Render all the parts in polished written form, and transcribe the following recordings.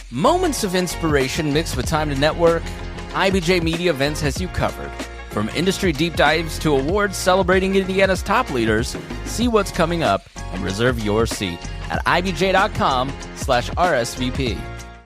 Moments of inspiration mixed with time to network, IBJ Media Events has you covered. From industry deep dives to awards celebrating Indiana's top leaders, see what's coming up and reserve your seat at ibj.com/RSVP.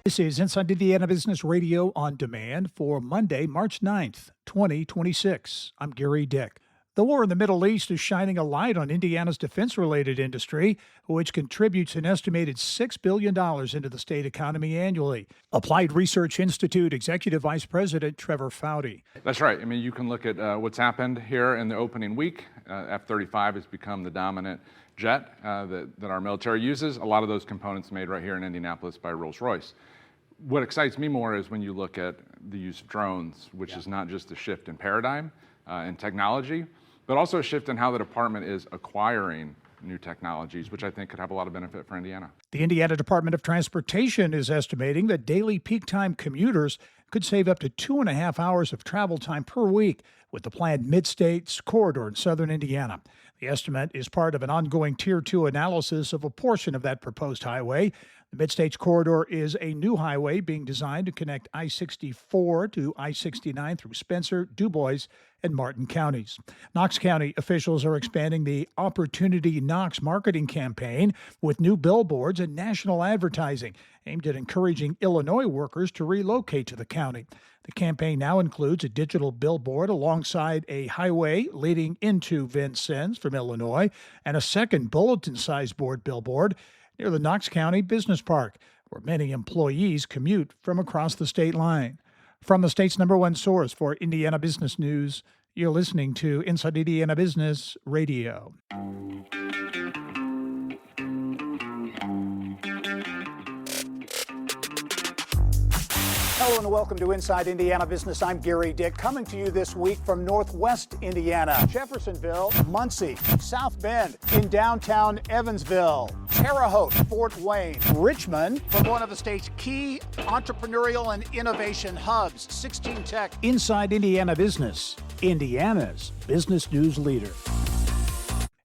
This is Inside Indiana Business Radio on demand for Monday, March 9th, 2026. I'm Gary Dick. The war in the Middle East is shining a light on Indiana's defense-related industry, which contributes an estimated $6 billion into the state economy annually. Applied Research Institute Executive Vice President Trevor Foudy. That's right. I mean, you can look at what's happened here in the opening week. F-35 has become the dominant jet that our military uses. A lot of those components made right here in Indianapolis by Rolls-Royce. What excites me more is when you look at the use of drones, which is not just a shift in paradigm and technology, but also a shift in how the department is acquiring new technologies, which I think could have a lot of benefit for Indiana. The Indiana Department of Transportation is estimating that daily peak time commuters could save up to 2.5 hours of travel time per week with the planned Mid-States corridor in southern Indiana. The estimate is part of an ongoing Tier 2 analysis of a portion of that proposed highway. The Mid-States corridor is a new highway being designed to connect I-64 to I-69 through Spencer, DuBois, and Martin counties. Knox County officials are expanding the Opportunity Knox marketing campaign with new billboards and national advertising aimed at encouraging Illinois workers to relocate to the county. The campaign now includes a digital billboard alongside a highway leading into Vincennes from Illinois and a second bulletin-sized board billboard near the Knox County Business Park, where many employees commute from across the state line. From the state's #1 source for Indiana business news, you're listening to Inside Indiana Business Radio. Hello and welcome to Inside Indiana Business. I'm Gary Dick, coming to you this week from Northwest Indiana, Jeffersonville, Muncie, South Bend, in downtown Evansville, Terre Haute, Fort Wayne, Richmond, from one of the state's key entrepreneurial and innovation hubs, 16 Tech. Inside Indiana Business, Indiana's business news leader.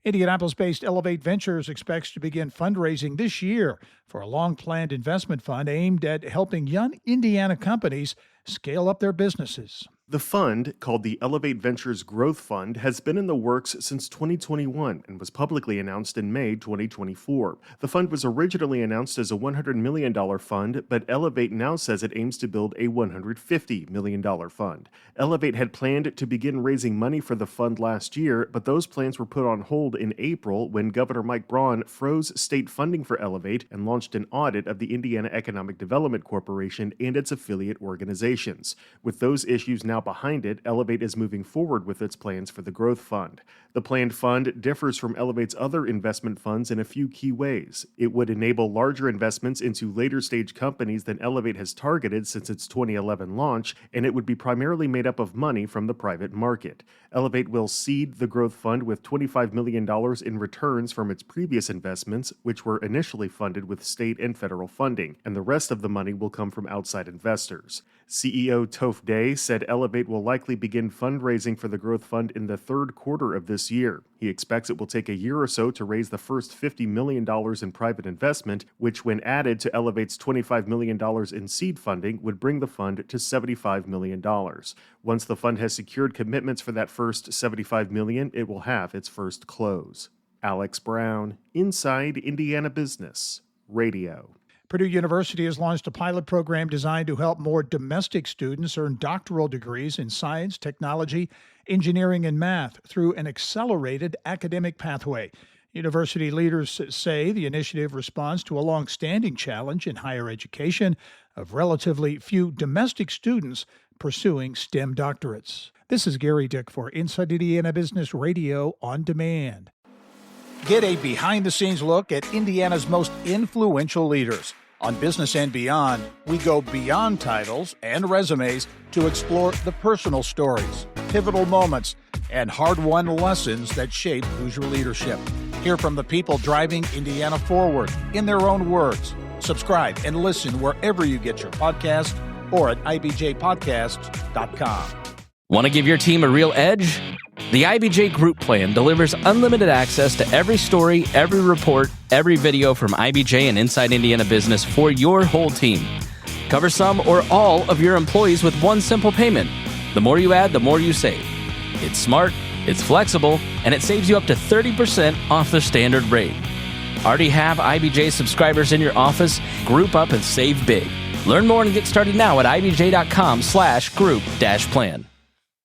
Indianapolis-based Elevate Ventures expects to begin fundraising this year for a long-planned investment fund aimed at helping young Indiana companies scale up their businesses. The fund, called the Elevate Ventures Growth Fund, has been in the works since 2021 and was publicly announced in May 2024. The fund was originally announced as a $100 million fund, but Elevate now says it aims to build a $150 million fund. Elevate had planned to begin raising money for the fund last year, but those plans were put on hold in April when Governor Mike Braun froze state funding for Elevate and launched an audit of the Indiana Economic Development Corporation and its affiliate organizations. With those issues now behind it, Elevate is moving forward with its plans for the Growth Fund. The planned fund differs from Elevate's other investment funds in a few key ways. It would enable larger investments into later-stage companies than Elevate has targeted since its 2011 launch, and it would be primarily made up of money from the private market. Elevate will seed the Growth Fund with $25 million in returns from its previous investments, which were initially funded with state and federal funding, and the rest of the money will come from outside investors. CEO Toph Day said Elevate will likely begin fundraising for the Growth Fund in the third quarter of this year. He expects it will take a year or so to raise the first $50 million in private investment, which when added to Elevate's $25 million in seed funding would bring the fund to $75 million. Once the fund has secured commitments for that first $75 million, it will have its first close. Alex Brown, Inside Indiana Business Radio. Purdue University has launched a pilot program designed to help more domestic students earn doctoral degrees in science, technology, engineering, and math through an accelerated academic pathway. University leaders say the initiative responds to a long-standing challenge in higher education of relatively few domestic students pursuing STEM doctorates. This is Gary Dick for Inside Indiana Business Radio on Demand. Get a behind-the-scenes look at Indiana's most influential leaders. On Business and Beyond, we go beyond titles and resumes to explore the personal stories, pivotal moments, and hard-won lessons that shape Hoosier leadership. Hear from the people driving Indiana forward in their own words. Subscribe and listen wherever you get your podcast or at ibjpodcasts.com. Want to give your team a real edge? The IBJ Group Plan delivers unlimited access to every story, every report, every video from IBJ and Inside Indiana Business for your whole team. Cover some or all of your employees with one simple payment. The more you add, the more you save. It's smart, it's flexible, and it saves you up to 30% off the standard rate. Already have IBJ subscribers in your office? Group up and save big. Learn more and get started now at ibj.com/group-plan.